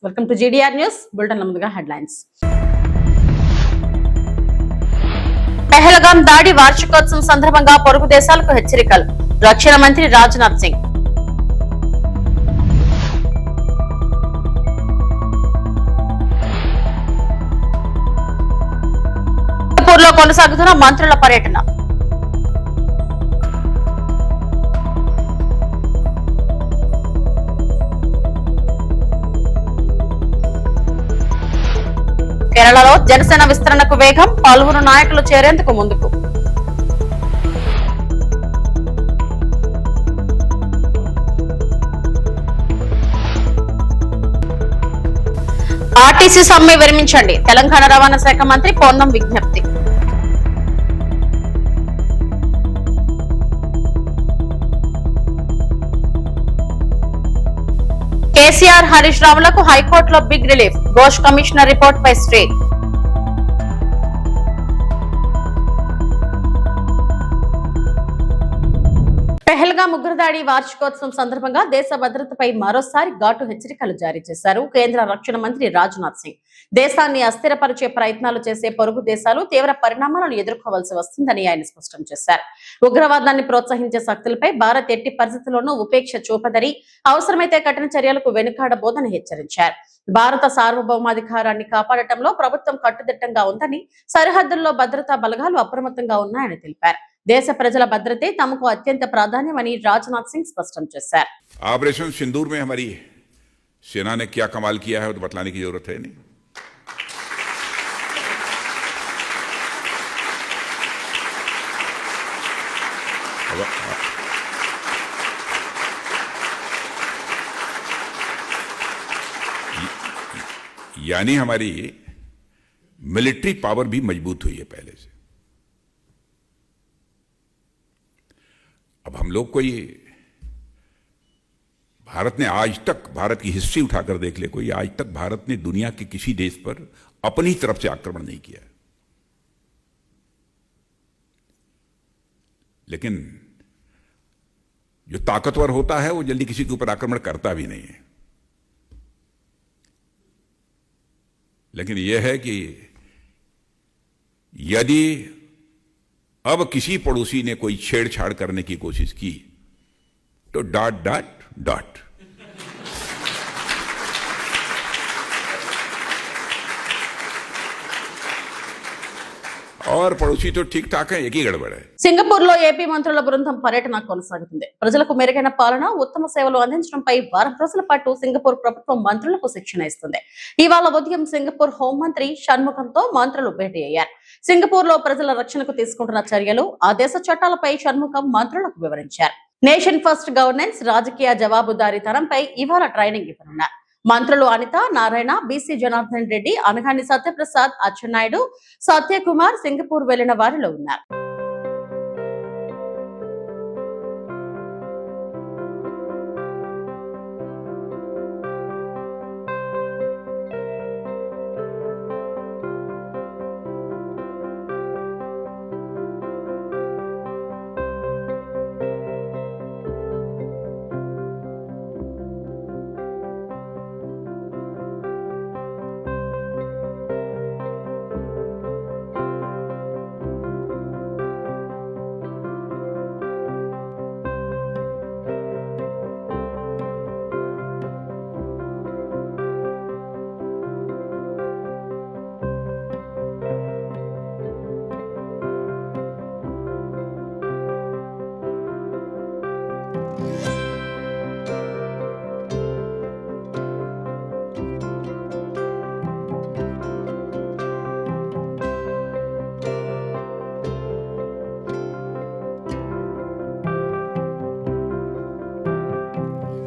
Welcome to GDR news bulletin. ముందుగా headlines. Pahalgam దాడి వార్షికోత్సవం సందర్భంగా పొరుగు దేశాలకు హెచ్చరికలు. రక్షణ మంత్రి రాజ్నాథ్ సింగ్. సింగపూర్ లో కొనసాగుతున్న మంత్రుల పర్యటన. కేరళలో జనసేన విస్తరణకు వేగం, పలువురు నాయకులు చేరేందుకు ముందుకు. ఆర్టీసీ సమ్మె విరమించండి, తెలంగాణ రవాణా శాఖ మంత్రి పొన్నం విజ్ఞప్తి. కేసీఆర్, హరీష్ రావులకు హైకోర్టులో big relief. Ghosh commissioner report పై స్టే. పెహల్గాం ఉగ్రదాడి వార్షికోత్సవం సందర్భంగా దేశ భద్రతపై మరోసారి ఘాటు హెచ్చరికలు జారీ చేశారు కేంద్ర రక్షణ మంత్రి రాజ్నాథ్ సింగ్. దేశాన్ని అస్థిరపరిచే ప్రయత్నాలు చేసే పొరుగు దేశాలు తీవ్ర పరిణామాలను ఎదుర్కోవాల్సి వస్తుందని ఆయన స్పష్టం చేశారు. ఉగ్రవాదాన్ని ప్రోత్సహించే శక్తులపై భారత్ ఎట్టి పరిస్థితుల్లోనూ ఉపేక్ష చూపదని, అవసరమైతే కఠిన చర్యలకు వెనుకాడబోదని హెచ్చరించారు. భారత సార్వభౌమాధికారాన్ని కాపాడటంలో ప్రభుత్వం కట్టుదిట్టంగా ఉందని, సరిహద్దుల్లో భద్రతా బలగాలు అప్రమత్తంగా ఉన్నాయని తెలిపారు. దేశ ప్రజల భద్రతే తమకు అత్యంత ప్రాధాన్యమని రాజ్నాథ్ సింగ్ స్పష్టం చేశారు. ऑपरेशन सिंदूर में हमारी सेना ने क्या कमाल किया है, तो बतलाने की जरूरत है नहीं. यानी हमारी मिलिट्री पावर भी मजबूत हुई है पहले से. अब हम लोग कोई भारत ने आज तक, भारत की हिस्ट्री उठाकर देख ले, कोई आज तक भारत ने दुनिया के किसी देश पर अपनी तरफ से आक्रमण नहीं किया. लेकिन जो ताकतवर होता है वो जल्दी किसी के ऊपर आक्रमण करता भी नहीं है. लेकिन यह है कि यदि अब किसी पड़ोसी ने कोई छेड़छाड़ करने की कोशिश की तो डॉट डॉट डॉट. और पड़ोसी तो ठीक ठाक है, एक ही गड़बड़ है. సింగపూర్ లో ఏపీ మంత్రుల బృందం పర్యటన కొనసాగుతుంది. ప్రజలకు మెరుగైన పాలన, ఉత్తమ సేవలు అందించడంపై వారం రోజుల పాటు సింగపూర్ ప్రభుత్వం మంత్రులకు శిక్షణ ఇస్తుంది. ఇవాళ ఉదయం సింగపూర్ హోంమంత్రి షణ్ముఖంతో మంత్రులు భేటీ అయ్యారు. సింగపూర్ లో ప్రజల రక్షణకు తీసుకుంటున్న చర్యలు, ఆ దేశ చట్టాలపై షణ్ముఖం మంత్రులకు వివరించారు. నేషన్ ఫస్ట్ గవర్నెన్స్, రాజకీయ జవాబుదారీతనంపై ఇవాళ ట్రైనింగ్ ఇవ్వనున్నారు. మంత్రులు అనిత, నారాయణ, బీసీ జనార్దన్ రెడ్డి, అనగాని సత్యప్రసాద్, అచ్చెన్నాయుడు, సత్యకుమార్ సింగపూర్ వెళ్లిన వారిలో ఉన్నారు.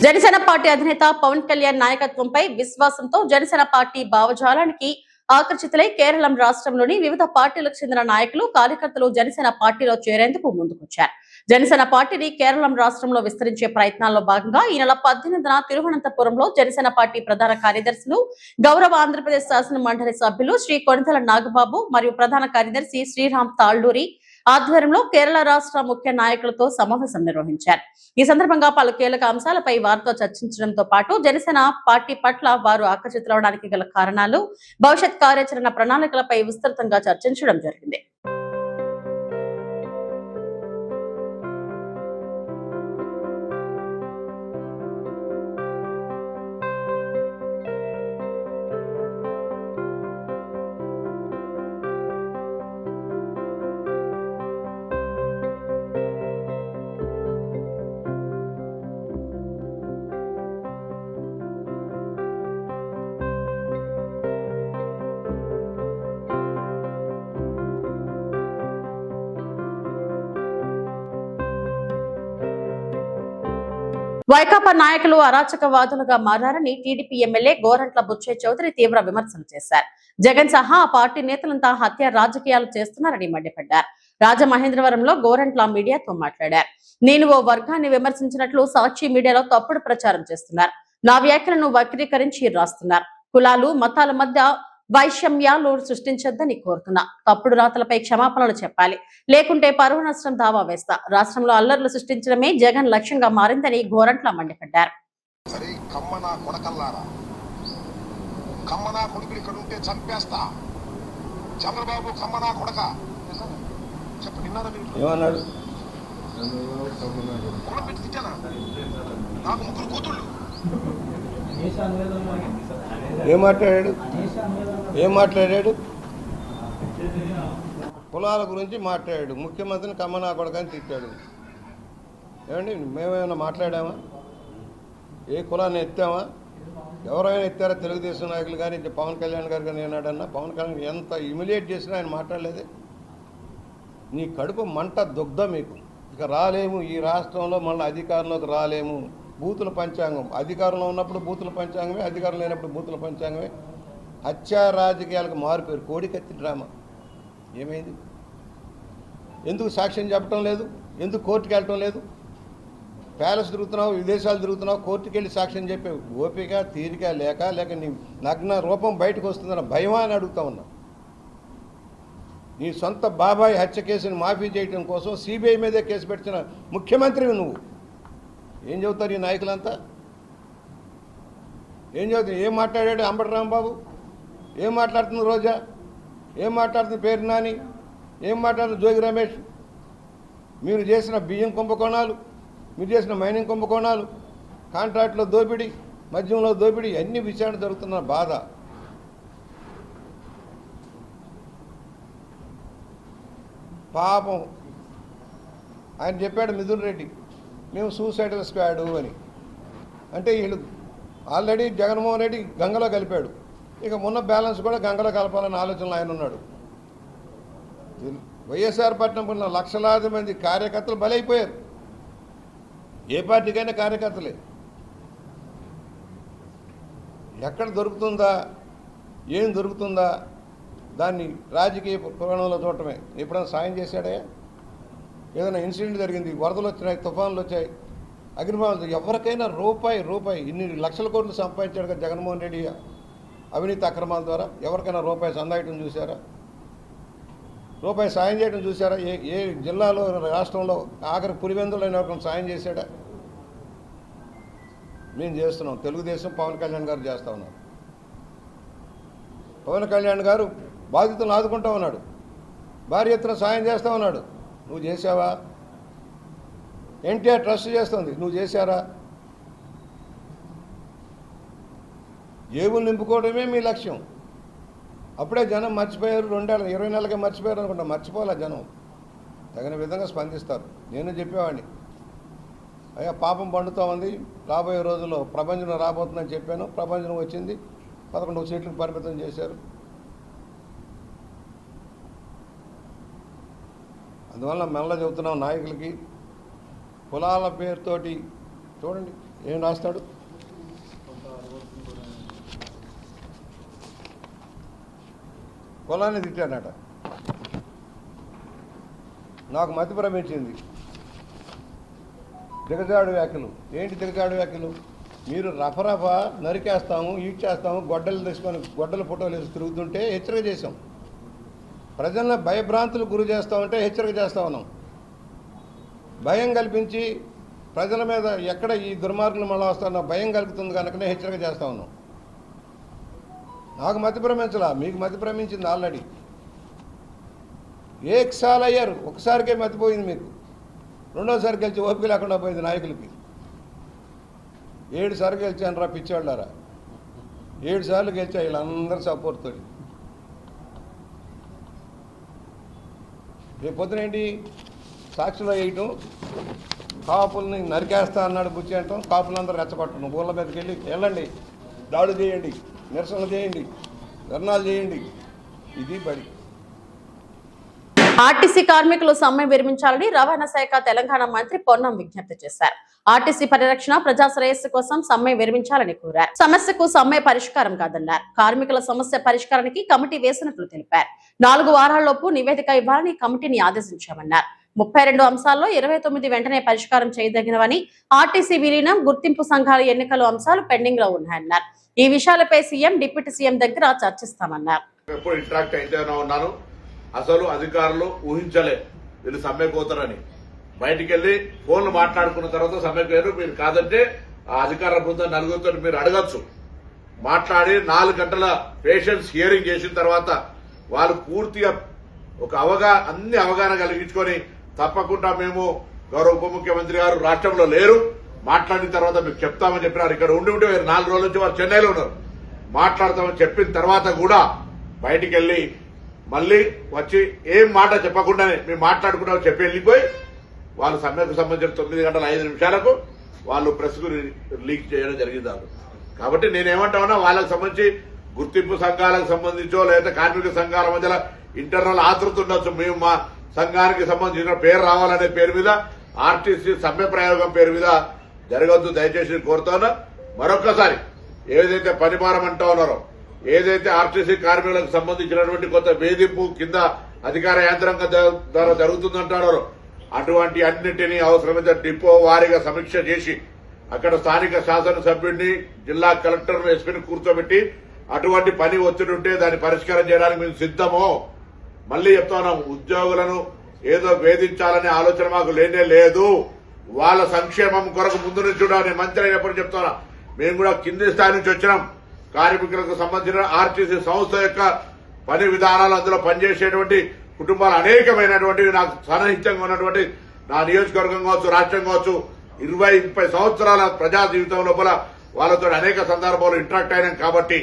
జనసేన పార్టీ అధినేత పవన్ కళ్యాణ్ నాయకత్వంపై విశ్వాసంతో జనసేన పార్టీ భావజాలానికి ఆకర్షితులై కేరళం రాష్ట్రంలోని వివిధ పార్టీలకు చెందిన నాయకులు, కార్యకర్తలు జనసేన పార్టీలో చేరేందుకు ముందుకొచ్చారు. జనసేన పార్టీని కేరళం రాష్ట్రంలో విస్తరించే ప్రయత్నాల్లో భాగంగా ఈ నెల 18న తిరువనంతపురంలో జనసేన పార్టీ ప్రధాన కార్యదర్శులు, గౌరవ ఆంధ్రప్రదేశ్ శాసన మండలి సభ్యులు శ్రీ కొణిదెల నాగబాబు మరియు ప్రధాన కార్యదర్శి శ్రీరామ్ తాళ్లూరి ఆధ్వర్యంలో కేరళ రాష్ట్ర ముఖ్య నాయకులతో సమావేశం నిర్వహించారు. ఈ సందర్భంగా పలు కీలక అంశాలపై వారితో చర్చించడంతో పాటు జనసేన పార్టీ పట్ల వారు ఆకర్షితులవడానికి గల కారణాలు, భవిష్యత్ కార్యాచరణ ప్రణాళికలపై విస్తృతంగా చర్చించడం జరిగింది. వైకాపా నాయకులు అరాచకవాదులుగా మారారని టీడీపీ ఎమ్మెల్యే గోరంట్ల బుచ్చయ్య చౌదరి తీవ్ర విమర్శలు చేశారు. జగన్ సహా ఆ పార్టీ నేతలంతా హత్య రాజకీయాలు చేస్తున్నారని మండిపడ్డారు. రాజమహేంద్రవరంలో గోరంట్ల మీడియాతో మాట్లాడారు. నేను ఓ వర్గాన్ని విమర్శించినట్లు సాక్షి మీడియాలో తప్పుడు ప్రచారం చేస్తున్నారు. నా వ్యాఖ్యలను వక్రీకరించి రాస్తున్నారు. కులాలు, మతాల మధ్య వైషమ్యాలు సృష్టించొద్దని కోరుతున్నా. తప్పుడు రాతలపై క్షమాపణలు చెప్పాలి, లేకుంటే పరువు నష్టం దావా వేస్తా. రాష్ట్రంలో అల్లర్లు సృష్టించడమే జగన్ లక్ష్యంగా మారిందని గోరంట్ల మండిపడ్డారు. చంద్రబాబు కమ్మనా కొడక ఏమన్నాడు? నాకు ముగ్గురు కూతుళ్ళు. ఏం మాట్లాడాడు? కులాల గురించి మాట్లాడాడు. ముఖ్యమంత్రిని కమ్మనా కొడకని తిట్టాడు. ఏమండి, మేమేమైనా మాట్లాడామా? ఏ కులాన్ని ఎత్తామా? ఎవరైనా ఎత్తారా? తెలుగుదేశం నాయకులు కానీ పవన్ కళ్యాణ్ గారు కానీ ఏనాడన్నా? పవన్ కళ్యాణ్ ఎంత హ్యూమిలియేట్ చేసినా ఆయన మాట్లాడలేదే. నీ కడుపు మంట దుగ్ధ మీకు. ఇక రాలేము, ఈ రాష్ట్రంలో మళ్ళీ అధికారంలోకి రాలేము. బూతుల పంచాంగం, అధికారంలో ఉన్నప్పుడు బూతుల పంచాంగమే, అధికారం లేనప్పుడు బూతుల పంచాంగమే. హత్యా రాజకీయాలకు మారిపోయారు. కోడికత్తి డ్రామా ఏమైంది? ఎందుకు సాక్ష్యం చెప్పడం లేదు? ఎందుకు కోర్టుకు వెళ్ళటం లేదు? ప్యాలెస్ తిరుగుతున్నావు, విదేశాలు తిరుగుతున్నావు, కోర్టుకు వెళ్ళి సాక్ష్యం చెప్పే ఓపిక తీరిక లేక నీ నగ్న రూపం బయటకు వస్తుందన్న భయమా అని అడుగుతా ఉన్నా. నీ సొంత బాబాయ్ హత్య కేసుని మాఫీ చేయడం కోసం సిబిఐ మీదే కేసు పెట్టిన ముఖ్యమంత్రివి నువ్వు. ఏం చెబుతారు ఈ నాయకులంతా? ఏం చెబుతారు? ఏం మాట్లాడాడు అంబటి రాంబాబు? ఏం మాట్లాడుతుంది రోజా? ఏం మాట్లాడుతుంది పేరు నాని? ఏం మాట్లాడుతుంది జోగి రమేష్? మీరు చేసిన బియ్యం కుంభకోణాలు, మీరు చేసిన మైనింగ్ కుంభకోణాలు, కాంట్రాక్ట్లో దోపిడీ, మద్యంలో దోపిడీ, అన్ని విచారణ జరుగుతున్న బాధ. పాపం ఆయన చెప్పాడు మిథున్ రెడ్డి, మేము సూసైడల్ స్క్వాడు అని. అంటే వీళ్ళు ఆల్రెడీ జగన్మోహన్ రెడ్డి గంగలో కలిపాడు. ఇక మొన్న బ్యాలెన్స్ కూడా గంగలో కలపాలన్న ఆలోచనలో ఆయన ఉన్నాడు. వైఎస్ఆర్ పట్నం ఉన్న లక్షలాది మంది కార్యకర్తలు బలైపోయారు. ఏ పార్టీకైనా కార్యకర్తలే. ఎక్కడ దొరుకుతుందా, ఏం దొరుకుతుందా దాన్ని రాజకీయ పురాణంలో చూడటమే. ఎప్పుడైనా సాయం చేశాడే? ఏదైనా ఇన్సిడెంట్ జరిగింది, వరదలు వచ్చినాయి, తుఫాన్లు వచ్చాయి, అగ్నిమాలు, ఎవరికైనా రూపాయి ఇన్ని లక్షల కోట్లు సంపాదించాడు కదా జగన్మోహన్ రెడ్డి అవినీతి అక్రమాల ద్వారా. ఎవరికైనా రూపాయి సందాయటం చూసారా? రూపాయి సాయం చేయడం చూసారా? ఏ జిల్లాలో, రాష్ట్రంలో ఆఖరి పులివెందులైన ఎవరికైనా సాయం చేశాడా? మేము చేస్తున్నాం. తెలుగుదేశం పవన్ కళ్యాణ్ గారు చేస్తూ ఉన్నారు. పవన్ కళ్యాణ్ గారు బాధితులను ఆదుకుంటూ ఉన్నాడు, భారీ ఎత్తున సాయం చేస్తూ ఉన్నాడు. నువ్వు చేసావా? ఎన్టీఆర్ ట్రస్ట్ చేస్తుంది, నువ్వు చేశారా? జేబులు నింపుకోవడమే మీ లక్ష్యం. అప్పుడే జనం మర్చిపోయారు. 2020 నెలలకే మర్చిపోయారు అనుకుంటా. మర్చిపోవాలా జనం? తగిన విధంగా స్పందిస్తారు. నేను చెప్పేవాడిని, అయ్యా పాపం పండుతూ ఉంది, రాబోయే రోజుల్లో ప్రభంజనం రాబోతుందని చెప్పాను. ప్రభంజనం వచ్చింది, 11 సీట్లకు పరిమితం చేశారు. అందువల్ల మెల్ల చెబుతున్నాం నాయకులకి, కులాల పేరుతోటి చూడండి ఏం రాస్తాడు. కులాన్ని తిట్టాడట. నాకు మతి భ్రమించింది. దిగజాడు వ్యాఖ్యలు. ఏంటి దిగజాడు వ్యాఖ్యలు? మీరు రఫరఫా నరికేస్తాము, ఈడ్ చేస్తాము, గొడ్డలు తీసుకొని గొడ్డల ఫోటోలు వేసి తిరుగుతుంటే హెచ్చరిక చేశాం. ప్రజలను భయభ్రాంతులకు గురి చేస్తూ ఉంటే హెచ్చరిక చేస్తూ ఉన్నాం. భయం కల్పించి ప్రజల మీద ఎక్కడ ఈ దుర్మార్గులు మళ్ళీ వస్తారో భయం కలుగుతుంది కనుకనే హెచ్చరిక చేస్తూ ఉన్నాం. నాకు మతి భ్రమించలా, మీకు మతి భ్రమించింది ఆల్రెడీ. ఏకసార్లు అయ్యారు, ఒకసారికే మతిపోయింది మీకు. రెండోసారి గెలిచి ఓపిక లేకుండా పోయింది నాయకులకి. 7 సార్లు గెలిచాను రా పిచ్చోళ్ళారా, 7 సార్లు గెలిచా వీళ్ళందరూ సపోర్ట్తో. రేపు పొద్దున ఏంటి సాక్షిలో వేయటం, కాపుల్ని నరికేస్తా అన్నాడు బుచ్చి అంటాం, కాపులందరూ రెచ్చగొట్టడం, ఊళ్ళ మీదకి వెళ్ళండి, దాడులు చేయండి, నిరసనలు చేయండి, ధర్నాలు చేయండి. ఇది బడి. ఆర్టీసీ కార్మికులు సమ్మె విరమించాలని రవాణా శాఖ తెలంగాణ మంత్రి పొన్నం విజ్ఞప్తి చేశారు. ఆర్టీసీ పరిరక్షణ, ప్రజా శ్రేయస్సు కోసం సమ్మె విరమించాలని కోరారు. సమస్యకు సమ్మె పరిష్కారం కాదన్నారు. కార్మికుల సమస్య పరిష్కారానికి కమిటీ వేసినట్లు తెలిపారు. 4 వారాల్లోపు నివేదిక ఇవ్వాలని కమిటీని ఆదేశించామన్నారు. 32 అంశాల్లో 29 వెంటనే పరిష్కారం చేయదగినవని, ఆర్టీసీ విలీనం, గుర్తింపు సంఘాల ఎన్నికలు అంశాలు పెండింగ్ లో ఉన్నాయన్నారు. ఈ విషయాలపై సీఎం, డిప్యూటీ సీఎం దగ్గర చర్చిస్తామన్నారు. అసలు అధికారులు ఊహించలే వీళ్ళు సమ్మె పోతారని. బయటికి వెళ్లి ఫోన్లు మాట్లాడుకున్న తర్వాత సమ్మెకు వేరు, మీరు కాదంటే ఆ అధికార బృందం నలుగురితో మీరు అడగచ్చు. మాట్లాడి 4 గంటల పేషెంట్స్ హియరింగ్ చేసిన తర్వాత వాళ్ళు పూర్తిగా ఒక అన్ని అవగాహన కలిగించుకొని తప్పకుండా మేము గౌరవ ఉప ముఖ్యమంత్రి గారు రాష్ట్రంలో లేరు, మాట్లాడిన తర్వాత మీకు చెప్తామని చెప్పినారు. ఇక్కడ ఉండి 4 రోజుల నుంచి వారు చెన్నైలో ఉన్నారు. మాట్లాడతామని చెప్పిన తర్వాత కూడా బయటికి వెళ్లి మళ్ళీ వచ్చి ఏం మాట చెప్పకుండానే మేము మాట్లాడుకుంటామని చెప్పి వెళ్ళిపోయి వాళ్ళు సమ్మెకు సంబంధించిన 9 గంటల 5 నిమిషాలకు వాళ్ళు ప్రెస్ కు లీక్ చేయడం జరిగింది. కాబట్టి నేనేమంటా ఉన్నా, వాళ్ళకి సంబంధించి గుర్తింపు సంఘాలకు సంబంధించో లేదా కార్మిక సంఘాల మధ్యలో ఇంటర్నల్ ఆతృత ఉండొచ్చు. మేము మా సంఘానికి సంబంధించిన పేరు రావాలనే పేరు మీద ఆర్టీసీ సమ్మె ప్రయోగం పేరు మీద జరగద్దు దయచేసి కోరుతాను. మరొక్కసారి ఏదైతే పనిభారం అంటా ఉన్నారో, ఏదైతే ఆర్టీసీ కార్మికులకు సంబంధించినటువంటి కొంత వేధింపు కింద అధికార యంత్రాంగం ద్వారా జరుగుతుందంటున్నారో అటువంటి అన్నింటినీ అవసరమైతే డిపో వారీగా సమీక్ష చేసి అక్కడ స్థానిక శాసనసభ్యుడిని, జిల్లా కలెక్టర్ను, ఎస్పీని కూర్చోబెట్టి అటువంటి పని ఒత్తిడి ఉంటే దాన్ని పరిష్కారం చేయడానికి మేము సిద్దమో. మళ్లీ చెప్తున్నాం, ఉద్యోగులను ఏదో వేధించాలనే ఆలోచన మాకు లేనే లేదు. వాళ్ళ సంక్షేమం కొరకు ముందు నుంచి చూడాలని మంత్రి అయినప్పుడు చెప్తున్నా. మేము కూడా కింది స్థాయి నుంచి వచ్చినాం. కార్మికులకు సంబంధించిన ఆర్టీసీ సంస్థ యొక్క పని విధానాలు, అందులో పనిచేసేటువంటి కుటుంబాలు అనేకమైనటువంటివి నాకు సన్నిహితంగా ఉన్నటువంటి నా నియోజకవర్గం కావచ్చు, రాష్ట్రం కావచ్చు, 20-30 సంవత్సరాల ప్రజా జీవితం లోపల వాళ్ళతో అనేక సందర్భాలు ఇంటరాక్ట్ అయినాం. కాబట్టి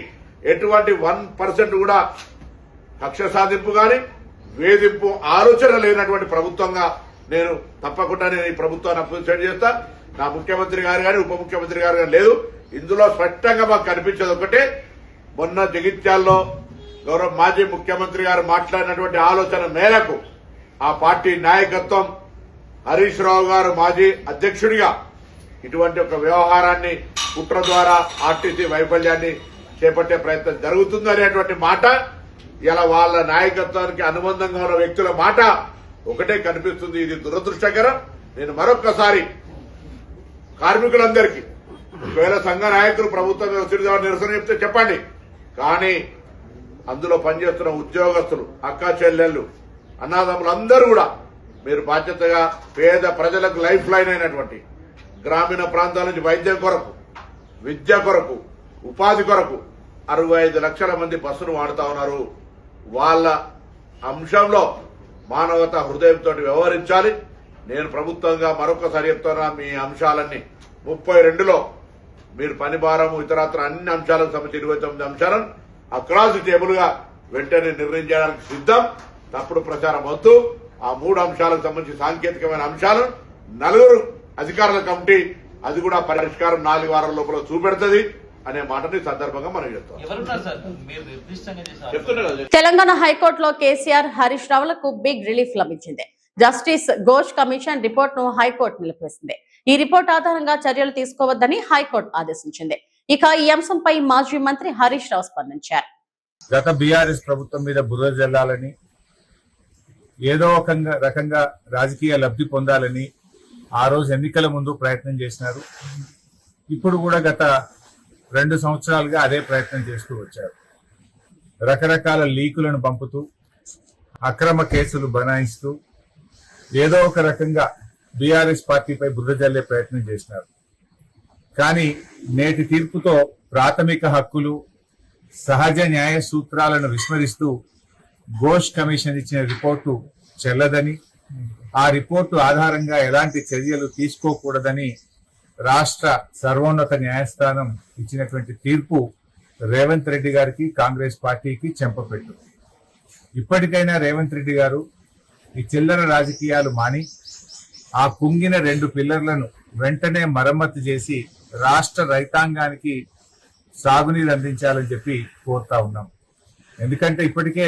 ఎటువంటి 1% కూడా కక్ష సాధింపు గాని వేధింపు ఆలోచన లేనటువంటి ప్రభుత్వంగా నేను తప్పకుండా ఈ ప్రభుత్వాన్ని అప్రిషియేట్ చేస్తా. నా ముఖ్యమంత్రి గారు కానీ ఉప ముఖ్యమంత్రి గారు కానీ లేదు. ఇందులో స్పష్టంగా మాకు కనిపించేది ఒకటే, మొన్న జగిత్యాల్లో గౌరవ మాజీ ముఖ్యమంత్రి గారు మాట్లాడినటువంటి ఆలోచన మేరకు ఆ పార్టీ నాయకత్వం, హరీష్ రావు గారు మాజీ అధ్యక్షుడిగా ఇటువంటి ఒక వ్యవహారాన్ని కుట్ర ద్వారా ఆర్టీసీ వైఫల్యాన్ని చేపట్టే ప్రయత్నం జరుగుతుంది అనేటువంటి మాట ఇలా వాళ్ళ నాయకత్వానికి అనుబంధంగా ఉన్న వ్యక్తుల మాట ఒకటే కనిపిస్తుంది. ఇది దురదృష్టకరం. నేను మరొక్కసారి కార్మికులందరికీ, ఒకవేళ సంఘ నాయకులు ప్రభుత్వం నిరసన చెప్తే చెప్పండి, కానీ అందులో పనిచేస్తున్న ఉద్యోగస్తులు, అక్కా చెల్లెళ్లు, అన్నదమ్ములు అందరూ కూడా మీరు బాధ్యతగా పేద ప్రజలకు లైఫ్ లైన్ అయినటువంటి గ్రామీణ ప్రాంతాల నుంచి వైద్యం కొరకు, విద్య కొరకు, ఉపాధి కొరకు 65 లక్షల మంది బస్సును వాడుతా ఉన్నారు. వాళ్ళ అంశంలో మానవతా హృదయంతో వ్యవహరించాలి. నేను ప్రభుత్వంగా మరొకసారి చెప్తున్నా, మీ అంశాలన్నీ 32లో మీరు పని భారము ఇతరత్ర అన్ని అంశాలకు సంబంధించి 29 అంశాలను అక్రాస్ టేబుల్ గా వెంటనే నిర్ణయం చేయడానికి సిద్దం. తప్పుడు ప్రచారం వద్దు. ఆ 3 అంశాలకు సంబంధించి సాంకేతికమైన అంశాలను 4 అధికారుల కమిటీ అది కూడా పరిష్కారం 4 వారాల లోపల చూపెడుతుంది అనే మాటని సందర్భంగా మనం చెప్తున్నాం. తెలంగాణ హైకోర్టులో కేసీఆర్, హరీష్ రావులకు బిగ్ రిలీఫ్ లభించింది. జస్టిస్ ఘోష్ కమిషన్ రిపోర్ట్ ను హైకోర్టు నిలిపివేసింది. ఈ రిపోర్ట్ ఆధారంగా చర్యలు తీసుకోవద్దని హైకోర్టు ఆదేశించింది. ఇక ఈ అంశంపై మాజీ మంత్రి హరీష్ రావు స్పందించారు. గత బీఆర్ఎస్ ప్రభుత్వం మీద బురద జల్లాలని, ఏదో ఒక రకంగా రాజకీయ లబ్ధి పొందాలని ఆ రోజు ఎన్నికల ముందు ప్రయత్నం చేసినారు. ఇప్పుడు కూడా గత 2 సంవత్సరాలుగా అదే ప్రయత్నం చేస్తూ వచ్చారు. రకరకాల లీకులను పంపుతూ అక్రమ కేసులు బనాయిస్తూ ఏదో ఒక రకంగా బీఆర్ఎస్ పార్టీపై బురద జల్లే ప్రయత్నం చేసినారు. కానీ నేటి తీర్పుతో ప్రాథమిక హక్కులు, సహజ న్యాయ సూత్రాలను విస్మరిస్తూ ఘోష్ కమిషన్ ఇచ్చిన రిపోర్టు చెల్లదని, ఆ రిపోర్టు ఆధారంగా ఎలాంటి చర్యలు తీసుకోకూడదని రాష్ట్ర సర్వోన్నత న్యాయస్థానం ఇచ్చినటువంటి తీర్పు రేవంత్ రెడ్డి గారికి, కాంగ్రెస్ పార్టీకి చెంపపెట్టు. ఇప్పటికైనా రేవంత్ రెడ్డి గారు ఈ చిల్లర రాజకీయాలు మాని ఆ కుంగిన 2 పిల్లర్లను వెంటనే మరమ్మతు చేసి రాష్ట్ర రైతాంగానికి సాగునీరు అందించాలని చెప్పి కోరుతా ఉన్నాం. ఎందుకంటే ఇప్పటికే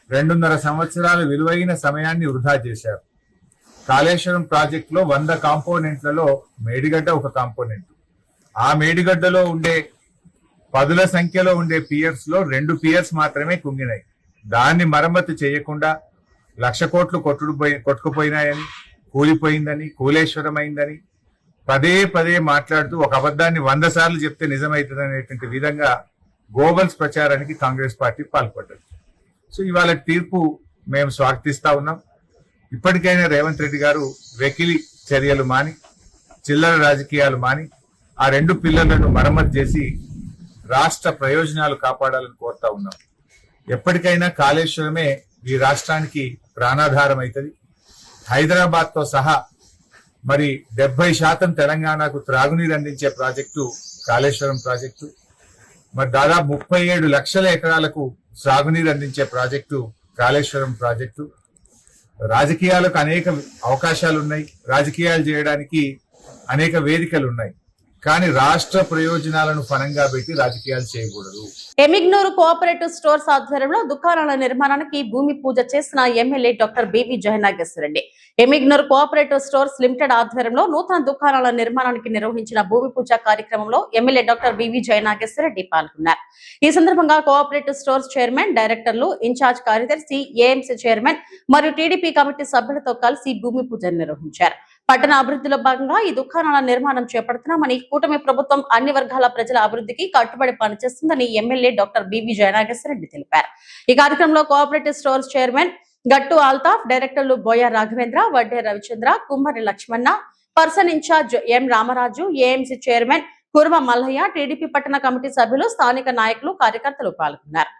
2.5 సంవత్సరాలు విలువైన సమయాన్ని వృధా చేశారు. కాళేశ్వరం ప్రాజెక్టులో 100 కాంపోనెంట్లలో మేడిగడ్డ ఒక కాంపోనెంట్. ఆ మేడిగడ్డలో ఉండే పదుల సంఖ్యలో ఉండే పియర్స్ లో 2 పియర్స్ మాత్రమే కుంగినాయి. దాన్ని మరమ్మతు చేయకుండా 1,00,000 కోట్లు కొట్టుకుపోయినాయని, కూలిపోయిందని, కూలేశ్వరమైందని పదే పదే మాట్లాడుతూ ఒక అబద్ధాన్ని 100 సార్లు చెప్తే నిజమవుతుంది అనేటువంటి విధంగా గోబల్స్ ప్రచారానికి కాంగ్రెస్ పార్టీ పాల్పడ్డది. సో ఇవాళ తీర్పు మేము స్వాగతిస్తా ఉన్నాం. ఇప్పటికైనా రేవంత్ రెడ్డి గారు వెకిలి చర్యలు మాని, చిల్లర రాజకీయాలు మాని ఆ 2 పిల్లర్లను మరమ్మతు చేసి రాష్ట్ర ప్రయోజనాలు కాపాడాలని కోరుతా ఉన్నాం. ఎప్పటికైనా కాళేశ్వరమే ఈ రాష్ట్రానికి ప్రాణాధారం అవుతుంది. హైదరాబాద్ తో సహా మరి 70% తెలంగాణకు త్రాగునీరు అందించే ప్రాజెక్టు కాళేశ్వరం ప్రాజెక్టు. మరి దాదాపు 37 లక్షల ఎకరాలకు సాగునీరు అందించే ప్రాజెక్టు కాళేశ్వరం ప్రాజెక్టు. రాజకీయాలకు అనేక అవకాశాలు ఉన్నాయి, రాజకీయాలు చేయడానికి అనేక వేదికలు ఉన్నాయి. కానీ రాష్ట్ర ప్రయోజనాలను ఫలంగా పెట్టి రాజకీయాలు చేయకూడదు. ఎమిగ్నూరు కోఆపరేటివ్ స్టోర్స్ ఆధ్వర్యంలో దుకాణాల నిర్మాణానికి భూమి పూజ చేసిన MLA doctor BV Jayanageswara Reddy. Emmiganur cooperative stores limited ఆధ్వర్యంలో నూతన దుకాణాల నిర్మాణానికి నిర్వహించిన భూమి పూజ కార్యక్రమంలో ఎమ్మెల్యే డాక్టర్ బివి జయనాగేశ్వరరెడ్డి పాల్గొన్నారు. ఈ సందర్భంగా కోఆపరేటివ్ స్టోర్స్ చైర్మన్, డైరెక్టర్లు, ఇన్ఛార్జ్ కార్యదర్శి, ఏఎంసీ చైర్మన్ మరియు టీడీపీ కమిటీ సభ్యులతో కలిసి భూమి పూజను నిర్వహించారు. పట్టణ అభివృద్ధిలో భాగంగా ఈ దుకాణాల నిర్మాణం చేపడుతున్నామని, కూటమి ప్రభుత్వం అన్ని వర్గాల ప్రజల అభివృద్ధికి కట్టుబడి పనిచేస్తుందని ఎమ్మెల్యే డాక్టర్ బివి జయనాగేశ్వరరెడ్డి తెలిపారు. ఈ కార్యక్రమంలో కోఆపరేటివ్ స్టోర్స్ చైర్మన్ గట్టు ఆల్తాఫ్, డైరెక్టర్లు బోయ రాఘవేంద్ర, వడ్డే రవిచంద్ర, కుమ్మరి లక్ష్మణ, పర్సన్ ఇన్ఛార్జ్ ఎం రామరాజు, ఏఎంసీ చైర్మన్ కుర్మ మల్లయ్య, టీడీపీ పట్టణ కమిటీ సభ్యులు, స్థానిక నాయకులు, కార్యకర్తలు పాల్గొన్నారు.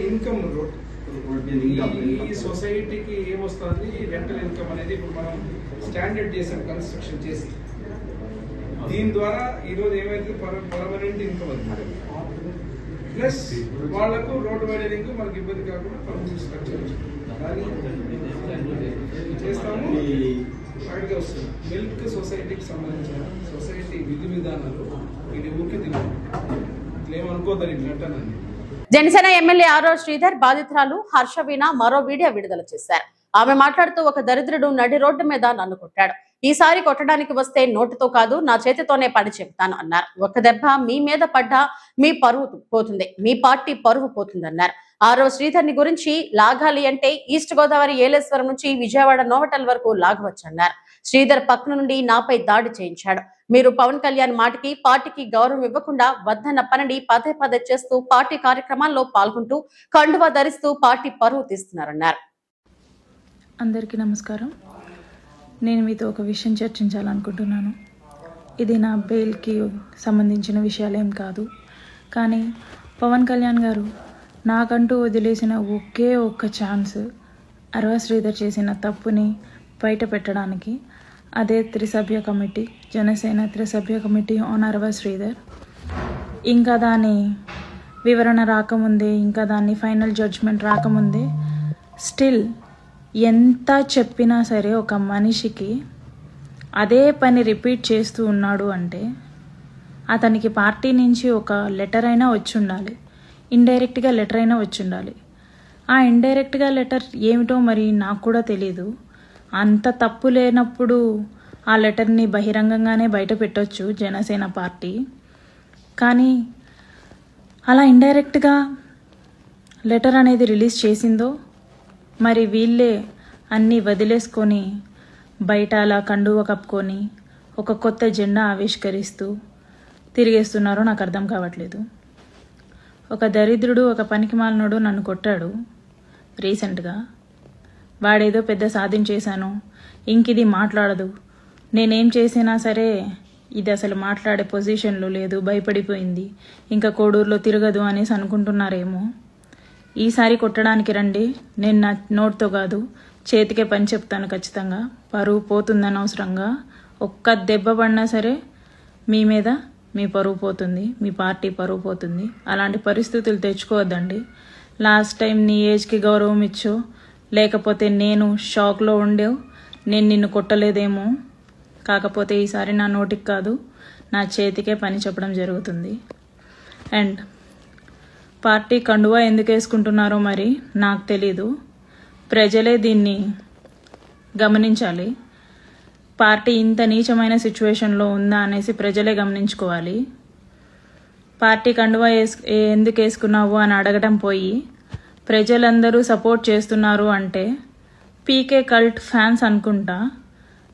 ఇన్కమ్ ఈ సొసైటీకి ఏమొస్తుంది, రెంటల్ ఇన్కమ్ అనేది ఇప్పుడు మనం స్టాండర్డ్ చేసాం కన్స్ట్రక్షన్ చేసి. దీని ద్వారా ఈరోజు ఏమైతే పర్మనెంట్ ఇన్కమ్ అవుతుంది, ప్లస్ వాళ్లకు రోడ్డు వైడనింగ్ మనకి ఇబ్బంది కాకుండా పర్మనెంట్ స్ట్రక్చర్ చేస్తాము. అక్కడికి వస్తుంది మిల్క్ సొసైటీకి సంబంధించిన సొసైటీ విధి విధానాలు ఇది ఊరికి తిన్నాం ఇట్లా ఏమనుకోద్దని ఇట్లంటానని. జనసేన ఎమ్మెల్యే ఆరో శ్రీధర్ బాధితురాలు హర్షవీణ మరో వీడియో విడుదల చేశారు. ఆమె మాట్లాడుతూ, ఒక దరిద్రుడు నడి రోడ్డు మీద నన్ను కొట్టాడు. ఈసారి కొట్టడానికి వస్తే నోటుతో కాదు, నా చేతితోనే పని చెప్తాను అన్నారు. ఒక దెబ్బ మీ మీద పడ్డా మీ పరువు పోతుంది, మీ పార్టీ పరువు పోతుందన్నారు. ఆరో శ్రీధర్ని గురించి లాగాలి అంటే ఈస్ట్ గోదావరి ఏలేశ్వరం నుంచి విజయవాడ నోవటల్ వరకు లాగవచ్చన్నారు. శ్రీధర్ పక్కన నుండి నాపై దాడి చేయించాడు. మీరు పవన్ కళ్యాణ్ మాటకి, పార్టీకి గౌరవం ఇవ్వకుండా వద్దన్న పనిని పదే పదే చేస్తూ పార్టీ కార్యక్రమాల్లో పాల్గొంటూ కండువా ధరిస్తూ పార్టీ పరువు తీస్తున్నారన్నారు. అందరికీ నమస్కారం. నేను మీతో ఒక విషయం చర్చించాలనుకుంటున్నాను. ఇది నా బెయిల్కి సంబంధించిన విషయాలేం కాదు, కానీ పవన్ కళ్యాణ్ గారు నాకంటూ వదిలేసిన ఒకే ఒక్క ఛాన్స్ అరవ శ్రీధర్ చేసిన తప్పుని బయట పెట్టడానికి. అదే త్రిసభ్య కమిటీ, జనసేన త్రిసభ్య కమిటీ ఆన్ అరవ శ్రీధర్. ఇంకా దాన్ని వివరణ రాకముందే, ఇంకా దాన్ని ఫైనల్ జడ్జ్మెంట్ రాకముందే స్టిల్ ఎంత చెప్పినా సరే ఒక మనిషికి అదే పని రిపీట్ చేస్తూ ఉన్నాడు అంటే అతనికి పార్టీ నుంచి ఒక లెటర్ అయినా వచ్చి ఉండాలి, ఇండైరెక్ట్గా లెటర్ అయినా వచ్చి ఉండాలి. ఆ ఇండైరెక్ట్గా లెటర్ ఏమిటో మరి నాకు కూడా తెలీదు. అంత తప్పు లేనప్పుడు ఆ లెటర్ని బహిరంగంగానే బయట పెట్టొచ్చు జనసేన పార్టీ. కానీ అలా ఇండైరెక్ట్గా లెటర్ అనేది రిలీజ్ చేసిందో మరి వీళ్ళే అన్నీ వదిలేసుకొని బయట అలా కండువ కప్పుకొని ఒక కొత్త జెండా ఆవిష్కరిస్తూ తిరిగేస్తున్నారో నాకు అర్థం కావట్లేదు. ఒక దరిద్రుడు, ఒక పనికిమాలినోడు నన్ను కొట్టాడు రీసెంట్గా. వాడేదో పెద్ద సాధించేశాను, ఇంకిది మాట్లాడదు, నేనేం చేసినా సరే ఇది అసలు మాట్లాడే పొజిషన్లో లేదు, భయపడిపోయింది, ఇంకా కోడూరులో తిరగదు అనేసి అనుకుంటున్నారేమో. ఈసారి కొట్టడానికి రండి, నేను నా నోట్తో కాదు చేతికే పని చెప్తాను ఖచ్చితంగా. పరువు పోతుందని అవసరంగా ఒక్క దెబ్బ పడినా సరే మీ మీద మీ పరువు పోతుంది, మీ పార్టీ పరువు పోతుంది. అలాంటి పరిస్థితులు తెచ్చుకోవద్దండి. లాస్ట్ టైం నీ ఏజ్కి గౌరవం ఇచ్చో, లేకపోతే నేను షాక్లో ఉండేవు, నేను నిన్ను కొట్టలేదేమో. కాకపోతే ఈసారి నా నోటికి కాదు నా చేతికే పని చెప్పడం జరుగుతుంది. అండ్ పార్టీ కండువా ఎందుకు వేసుకుంటున్నారో మరి నాకు తెలీదు. ప్రజలే దీన్ని గమనించాలి. పార్టీ ఇంత నీచమైన సిచ్యువేషన్లో ఉందా అనేసి ప్రజలే గమనించుకోవాలి. పార్టీ కండువా ఎందుకు వేసుకున్నావు అని అడగడం పోయి ప్రజలందరూ సపోర్ట్ చేస్తున్నారు అంటే పీకే కల్ట్ ఫ్యాన్స్ అనుకుంటా.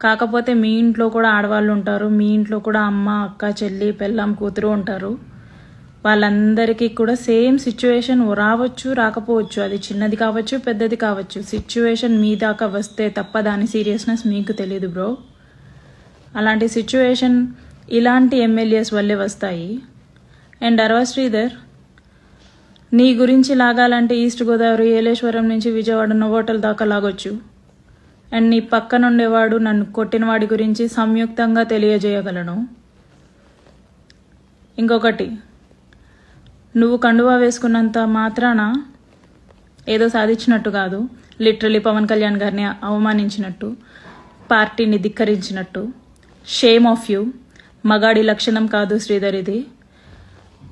కాకపోతే మీ ఇంట్లో కూడా ఆడవాళ్ళు ఉంటారు, మీ ఇంట్లో కూడా అమ్మ, అక్క, చెల్లి, పెళ్ళాం, కూతురు ఉంటారు. వాళ్ళందరికీ కూడా సేమ్ సిచ్యువేషన్ రావచ్చు, రాకపోవచ్చు. అది చిన్నది కావచ్చు, పెద్దది కావచ్చు. సిచ్యువేషన్ మీ దాకా వస్తే తప్ప దాని సీరియస్నెస్ మీకు తెలియదు బ్రో. అలాంటి సిచ్యువేషన్ ఇలాంటి ఎమ్మెల్యేస్ వల్లే వస్తాయి. అండ్ అరవ శ్రీధర్, నీ గురించి లాగాలంటే ఈస్ట్ గోదావరి, ఏలేశ్వరం నుంచి విజయవాడ నోవోటల్ దాకా లాగొచ్చు. అండ్ నీ పక్కనుండేవాడు నన్ను కొట్టిన వాడి గురించి సంయుక్తంగా తెలియజేయగలను. ఇంకొకటి, నువ్వు కండువా వేసుకున్నంత మాత్రాన ఏదో సాధించినట్టు కాదు. లిటరలీ పవన్ కళ్యాణ్ గారిని అవమానించినట్టు, పార్టీని ధిక్కరించినట్టు. Shame of you. మగాడి లక్షణం కాదు శ్రీధర్ ఇది.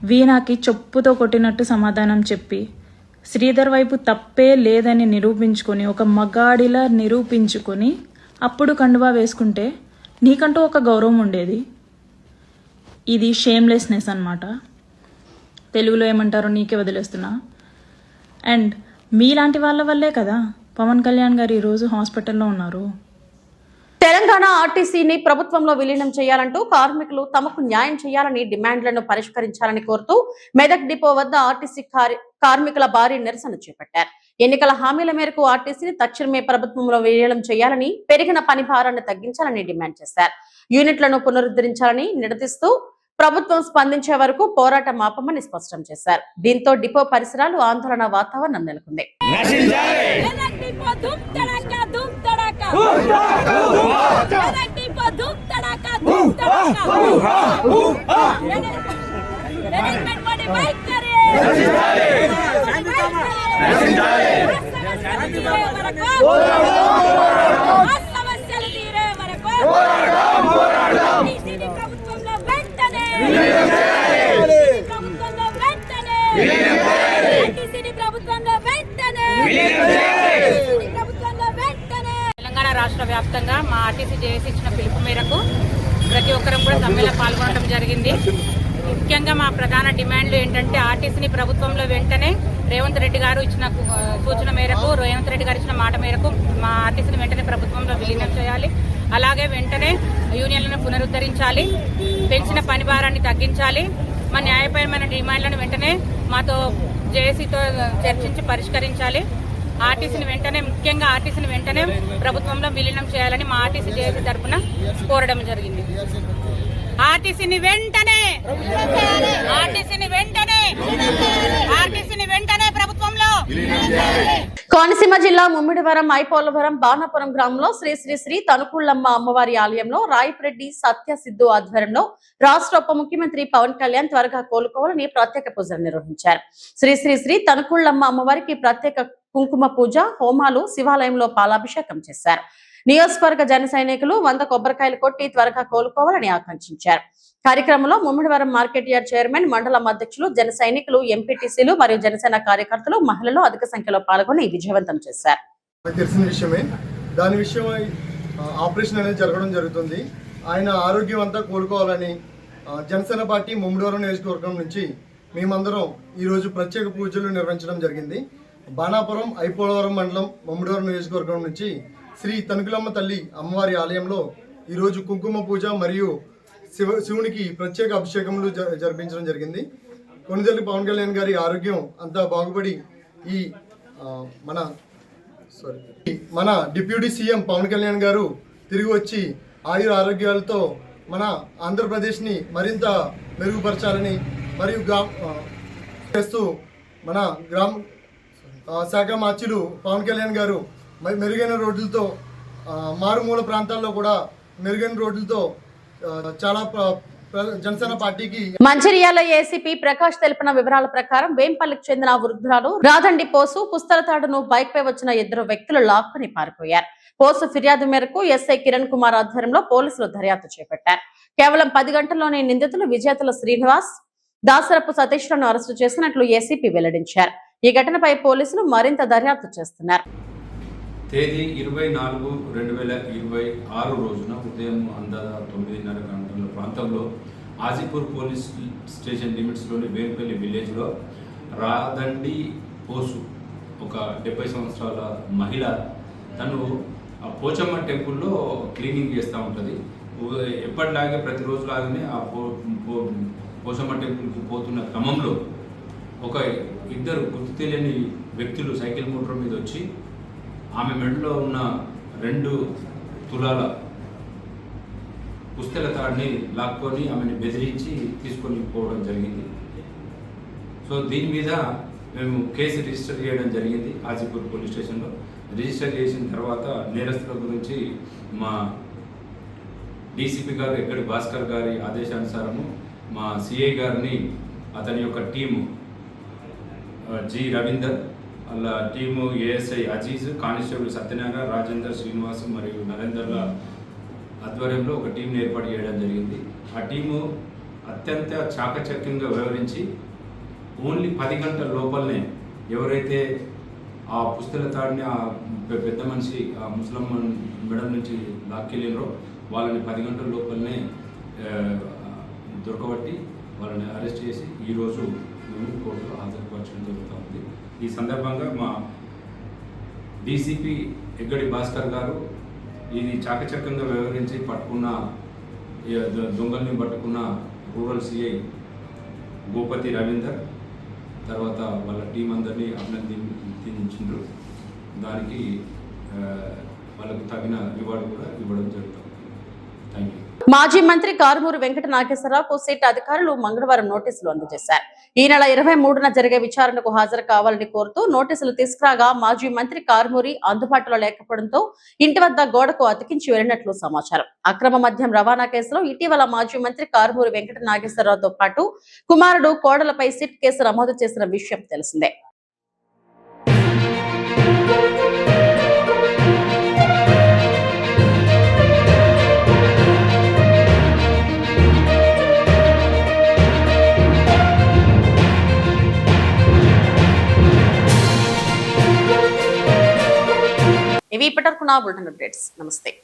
వీణాకి చెప్పుతో కొట్టినట్టు సమాధానం చెప్పి శ్రీధర్ వైపు తప్పే లేదని నిరూపించుకొని, ఒక మగాడిలా నిరూపించుకొని అప్పుడు కండువా వేసుకుంటే నీకంటూ ఒక గౌరవం ఉండేది. ఇది షేమ్లెస్నెస్ అన్నమాట. తెలుగులో ఏమంటారో నీకే వదిలేస్తున్నా. అండ్ మీలాంటి వాళ్ళ వల్లే కదా పవన్ కళ్యాణ్ గారు ఈరోజు హాస్పిటల్లో ఉన్నారు. తెలంగాణ ఆర్టీసీని ప్రభుత్వంలో విలీనం చేయాలంటూ కార్మికులు తమకు న్యాయం చేయాలని డిమాండ్లను పరిష్కరించాలని కోరుతూ మెదక్ డిపో వద్ద ఆర్టీసీ కార్మికుల భారీ నిరసన చేపట్టారు. ఎన్నికల హామీల మేరకు ఆర్టీసీని తక్షణమే ప్రభుత్వంలో విలీనం చేయాలని, పెరిగిన పని భారాన్ని తగ్గించాలని డిమాండ్ చేశారు. యూనిట్లను పునరుద్ధరించాలని నిలదీస్తూ ప్రభుత్వం స్పందించే వరకు పోరాటం ఆపమని స్పష్టం చేశారు. దీంతో డిపో పరిసరాలు ఆందోళన వాతావరణం నెలకొంది. తెలంగాణ రాష్ట్ర వ్యాప్తంగా మా ఆర్టీసీ జేఏసీ ఇచ్చిన పిలుపు మేరకు ప్రతి ఒక్కరం కూడా సమ్మెలో పాల్గొనడం జరిగింది. ముఖ్యంగా మా ప్రధాన డిమాండ్లు ఏంటంటే, ఆర్టీసీని ప్రభుత్వంలో వెంటనే రేవంత్ రెడ్డి గారు ఇచ్చిన సూచన మేరకు, రేవంత్ రెడ్డి గారు ఇచ్చిన మాట మేరకు మా ఆర్టీసీని వెంటనే ప్రభుత్వంలో విలీనం చేయాలి. అలాగే వెంటనే యూనియన్లను పునరుద్ధరించాలి, పెంచిన పని భారాన్ని తగ్గించాలి. మా న్యాయపరమైన డిమాండ్లను వెంటనే మాతో జేఏసీతో చర్చించి పరిష్కరించాలి. ఆర్టీసీని వెంటనే, ముఖ్యంగా ఆర్టీసీని వెంటనే ప్రభుత్వంలో విలీనం చేయాలని మా ఆర్టీసీ జేఏసీ తరఫున కోరడం జరిగింది. ఆర్టీసీని వెంటనే, ఆర్టీసీని వెంటనే, ఆర్టీసీని వెంటనే ప్రభుత్వంలో. కోనసీమ జిల్లా ముమ్మిడివరం ఐపోలవరం బాణాపురం గ్రామంలో శ్రీ శ్రీ శ్రీ తనుకుళ్ళమ్మ అమ్మవారి ఆలయంలో రాయపరెడ్డి సత్య సిద్ధు ఆధ్వర్యంలో రాష్ట్ర ఉప ముఖ్యమంత్రి పవన్ కళ్యాణ్ త్వరగా కోలుకోవాలని ప్రత్యేక పూజలు నిర్వహించారు. శ్రీ శ్రీ శ్రీ తనుకుళ్ళమ్మ అమ్మవారికి ప్రత్యేక కుంకుమ పూజ, హోమాలు, శివాలయంలో పాలాభిషేకం చేశారు. నియోజకవర్గ జన సైనికులు 100 కొబ్బరికాయలు కొట్టి త్వరగా కోలుకోవాలని ఆకాంక్షించారు. కార్యక్రమంలో ముమ్మిడివరం మార్కెట్ యార్డ్ చైర్మన్, మండలం అధ్యక్షులు, జన సైనికులు, ఎంపీటీసీలు మరియు జనసేన కార్యకర్తలు, మహిళలు అధిక సంఖ్యలో పాల్గొని విజయవంతం చేశారు. తెలిసిన విషయమే, దాని విషయమై ఆపరేషన్ అనేది జరగడం జరుగుతుంది. ఆయన ఆరోగ్యం అంతా కోలుకోవాలని జనసేన పార్టీ ముమ్మిడివరం నియోజకవర్గం నుంచి మేమందరం ఈరోజు ప్రత్యేక పూజలు నిర్వహించడం జరిగింది. బాణాపురం ఐపోలవరం మండలం ముమ్మిడివరం నియోజకవర్గం నుంచి శ్రీ తనుకులమ్మ తల్లి అమ్మవారి ఆలయంలో ఈరోజు కుంకుమ పూజ మరియు శివునికి ప్రత్యేక అభిషేకములు జరిపించడం జరిగింది. కొనిదెల్లి పవన్ కళ్యాణ్ గారి ఆరోగ్యం అంతా బాగుపడి ఈ మన డిప్యూటీ సీఎం పవన్ కళ్యాణ్ గారు తిరిగి వచ్చి ఆయుర ఆరోగ్యాలతో మన ఆంధ్రప్రదేశ్ని మరింత మెరుగుపరచాలని మరియు చేస్తూ మన గ్రామ శాఖ మార్చులు పవన్ కళ్యాణ్ గారు మెరుగైన రోడ్లతో మారుమూల ప్రాంతాల్లో కూడా మెరుగైన రోడ్లతో చాలా జనసేన పార్టీకి. మంచిర్యాల ఏసీపీ ప్రకాష్ తెలిపిన వివరాల ప్రకారం వేంపల్లికి చెందిన వృద్ధురాలు రాదండి పోసు పుస్తలతాడును బైక్ పై వచ్చిన 2 వ్యక్తులు లాక్కుని పారిపోయారు. పోసు ఫిర్యాదు మేరకు ఎస్ఐ కిరణ్ కుమార్ ఆధ్వర్యంలో పోలీసులు దర్యాప్తు చేపట్టారు. కేవలం 10 గంటల్లోనే నిందితులు విజేతల శ్రీనివాస్, దాసరపు సతీష్ లను అరెస్టు చేసినట్లు ఏసీపీ వెల్లడించారు. ఈ ఘటనపై పోలీసులు మరింత దర్యాప్తు చేస్తున్నారు. తేదీ 24/2026 రోజున ఉదయం 9:30 గంటల ప్రాంతంలో ఆజిపూర్ పోలీస్ స్టేషన్ లిమిట్స్లోని వేంపల్లి విలేజ్లో రాదండి పోసు ఒక 70 సంవత్సరాల మహిళ, తను పోచమ్మ టెంపుల్లో క్లీనింగ్ చేస్తూ ఉంటుంది. ఎప్పటిలాగే ప్రతిరోజులాగానే ఆ పోచమ్మ టెంపుల్కి పోతున్న క్రమంలో ఒక 2 గుర్తు తెలియని వ్యక్తులు సైకిల్ మోటార్ మీద వచ్చి ఆమె మెడలో ఉన్న 2 తులాల పుస్తల తాడిని లాక్కొని ఆమెను బెదిరించి తీసుకొని పోవడం జరిగింది. సో దీని మీద మేము కేసు రిజిస్టర్ చేయడం జరిగింది ఆజిపూర్ పోలీస్ స్టేషన్లో. రిజిస్టర్ చేసిన తర్వాత నేరస్తుల గురించి మా డీసీపీ గారు ఎక్కడి భాస్కర్ గారి ఆదేశానుసారము మా సిఐ గారిని, అతని యొక్క టీము జి రవీందర్, అలా team ASI Aziz, constable Satyanarayana, Rajender, Srinivas మరియు నరేందర్ల ఆధ్వర్యంలో ఒక టీంని ఏర్పాటు చేయడం జరిగింది. ఆ టీము అత్యంత చాకచక్యంగా వ్యవహరించి ఓన్లీ 10 గంటల లోపలనే ఎవరైతే ఆ పుస్తల తాడిని ఆ పెద్ద మనిషి ఆ ముస్లిం మెడల్ నుంచి లాక్కెళ్ళినరో వాళ్ళని 10 గంటల లోపలనే దొరకబట్టి వాళ్ళని అరెస్ట్ చేసి ఈరోజు కోర్టులో హాజరుపరచడం జరుగుతూ ఉంది. ఈ సందర్భంగా మా డీసీపీ ఎగ్గడి భాస్కర్ గారు ఇది చాకచక్యంగా వ్యవహరించి పట్టుకున్న దొంగల్ని పట్టుకున్న రూరల్ సిఐ గోపతి రవీందర్, తర్వాత వాళ్ళ టీం అందరినీ అభినందించారు. దానికి వాళ్ళకు తగిన రివార్డు కూడా ఇవ్వడం జరుగుతుంది. Thank you. మాజీ మంత్రి కారుమూరి వెంకట నాగేశ్వరరావుకు సిట్ అధికారులు మంగళవారం నోటీసులు అందజేశారు. ఈ నెల 23న జరిగే విచారణకు హాజరు కావాలని కోరుతూ నోటీసులు తీసుకురాగా మాజీ మంత్రి కారుమూరి అందుబాటులో లేకపోవడంతో ఇంటి వద్ద గోడకు అతికించి వెళ్లినట్లు సమాచారం. అక్రమ మద్యం రవాణా కేసులో ఇటీవల మాజీ మంత్రి కారుమూరి వెంకట నాగేశ్వరరావుతో పాటు కుమారుడు కోడలపై సిట్ కేసు నమోదు చేసిన విషయం తెలిసిందే. ఇవి ఇప్పటివరకు నా బులెటిన్ అప్డేట్స్. నమస్తే.